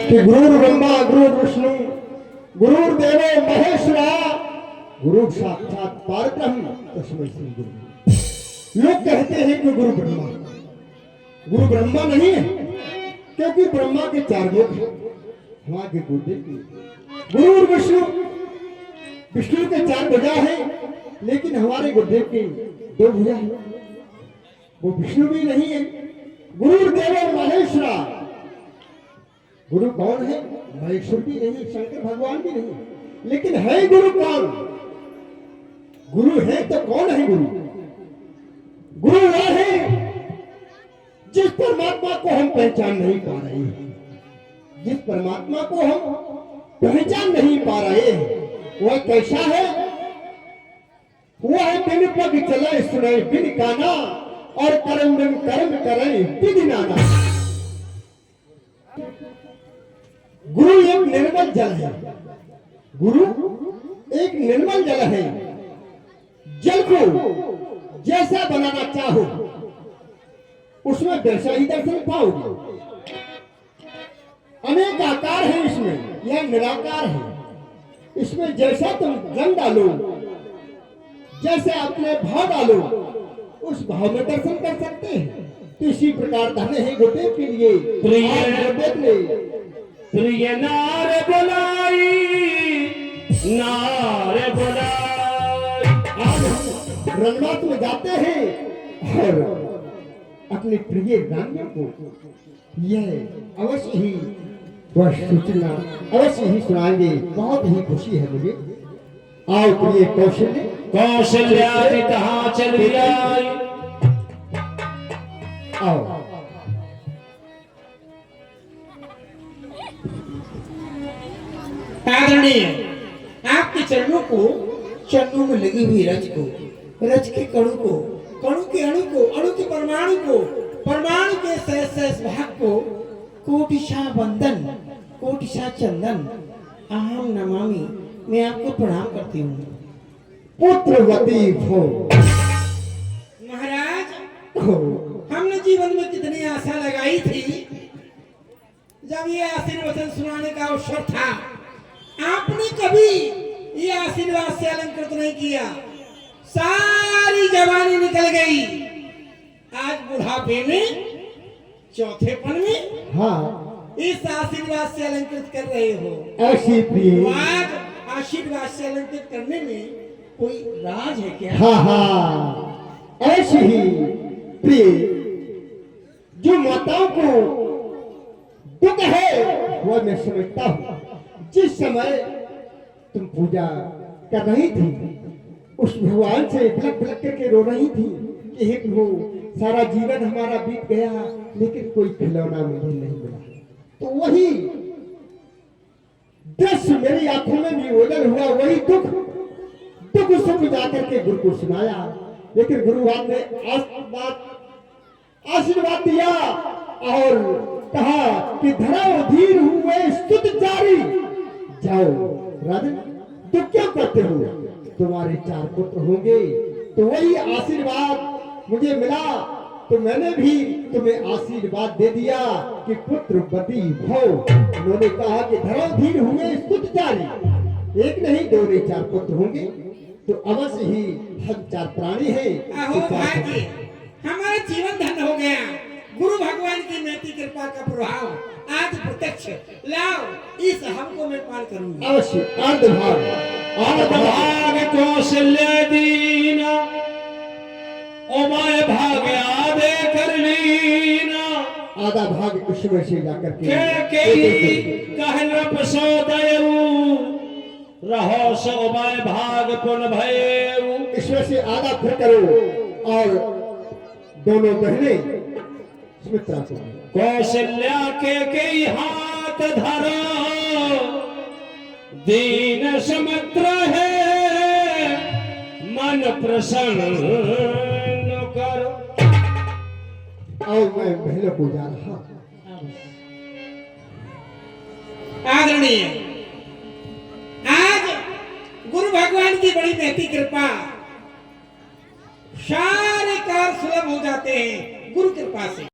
कि गुरु ब्रह्मा गुरु विष्णु गुरुर्देवो महेश्वरा गुरु साक्षात परब्रह्म तस्मै श्री गुरु। लोग कहते हैं कि गुरु ब्रह्मा नहीं है, क्योंकि ब्रह्मा के 4 मुख हैं हमारे गुरुदेव के। गुरु विष्णु के 4 भुजा है, लेकिन हमारे गुरुदेव के 2 भुजा है। वो विष्णु भी नहीं है। गुरुर्देवो महेश्वरा, गुरु कौन है? महेश्वर भी नहीं, शंकर भगवान भी नहीं, लेकिन है गुरु कौन? गुरु है तो कौन है गुरु? गुरु वह है जिस परमात्मा को हम पहचान नहीं पा रहे हैं। जिस परमात्मा को हम पहचान नहीं पा रहे हैं वह कैसा है? वह है बिन पग चले सुने बिन काना और कर्म बिन कर्म करे बिन नाना। गुरु एक निर्मल जल है। गुरु एक निर्मल जल है। जल को जैसा बनाना चाहो उसमें वैसा ही दर्शन पाओगे। अनेक आकार है इसमें, यह निराकार है। इसमें जैसा तुम रंग डालो, जैसे अपने भाव डालो, उस भाव में दर्शन कर सकते हैं। तो इसी प्रकार धन्य है गुरुदेव के लिए प्रिय नारे बुलाई नारे बुलाई। आज हम रंगनाथ में जाते हैं और अपने प्रिय गांधी को यह अवश्य ही वह सूचना अवश्य ही सुनाएंगे। बहुत ही खुशी है मुझे। आओ प्रिय कौशल्यादि कहाँ चली आई। आओ आदरणीय, आपके चरणों में लगी हुई रच के कणु को, कणु के अणु को, अणु के परमाणु को, परमाणु के सहस्र भाग को कोटिशा वंदन कोटिशा चंदन अहम नमामि। मैं आपको प्रणाम करती हूँ। पुत्रवती भो महाराज, हमने जीवन में कितनी आशा लगाई थी। जब ये आशीर्वचन सुनाने का अवसर था, आपने कभी ये आशीर्वाद से अलंकृत नहीं किया। सारी जवानी निकल गई, आज बुढ़ापे में, चौथेपन में, हाँ, इस आशीर्वाद से अलंकृत कर रहे हो। ऐसी प्रिय आज आशीर्वाद से अलंकृत करने में कोई राज है क्या? हाँ हाँ, ऐसी ही प्रिय जो माताओं को दुख है वह मैं समझता हूँ। जिस समय तुम पूजा कर रही थी, उस भगवान से बिलख बिलख करके रो रही थी कि हे प्रभु, सारा जीवन हमारा बीत गया लेकिन कोई खिलौना मुझे नहीं मिला। तो वही दृश्य मेरी आंखों में भी ओझल हुआ। वही दुख सुख जाकर के गुरु को सुनाया, लेकिन गुरुवाद ने आशीर्वाद दिया और कहा कि धराओ धीर हुए स्तुत जारी। जाओ राजन, तुम क्या करते हो? तुम्हारे 4 पुत्र होंगे। तो वही आशीर्वाद मुझे मिला, तो मैंने भी तुम्हें आशीर्वाद दे दिया कि पुत्रवती भव। उन्होंने कहा कि धराओ धीर हुए स्तुत जारी। 1 नहीं 2 नहीं 4 पुत्र होंगे। तो अवश्य ही हम 4 प्राणी हैं। हमारा जीवन धन्य हो गया। गुरु भगवान की महती कृपा का प्रभाव आज प्रत्यक्ष। लाओ, इस हमको मैं पान करूंगा। अवश्य भाग कौशल्य दीना ओमाय भाग आदे कर लीना। आधा भाग ईश्वर से जाकर के कहन प्रसोदयु रहो सोमाय भाग पुन भयउ। ईश्वर से आधा फिर करो और दोनों बहने सुमित्रा को कौशल्या के हाथ धरो दीन समत्र है मन प्रसन्न करो। और मैं बहनों को जा रहा। आदरणीय, आज गुरु भगवान की बड़ी महती कृपा, सारे कार्य सुलभ हो जाते हैं गुरु कृपा से।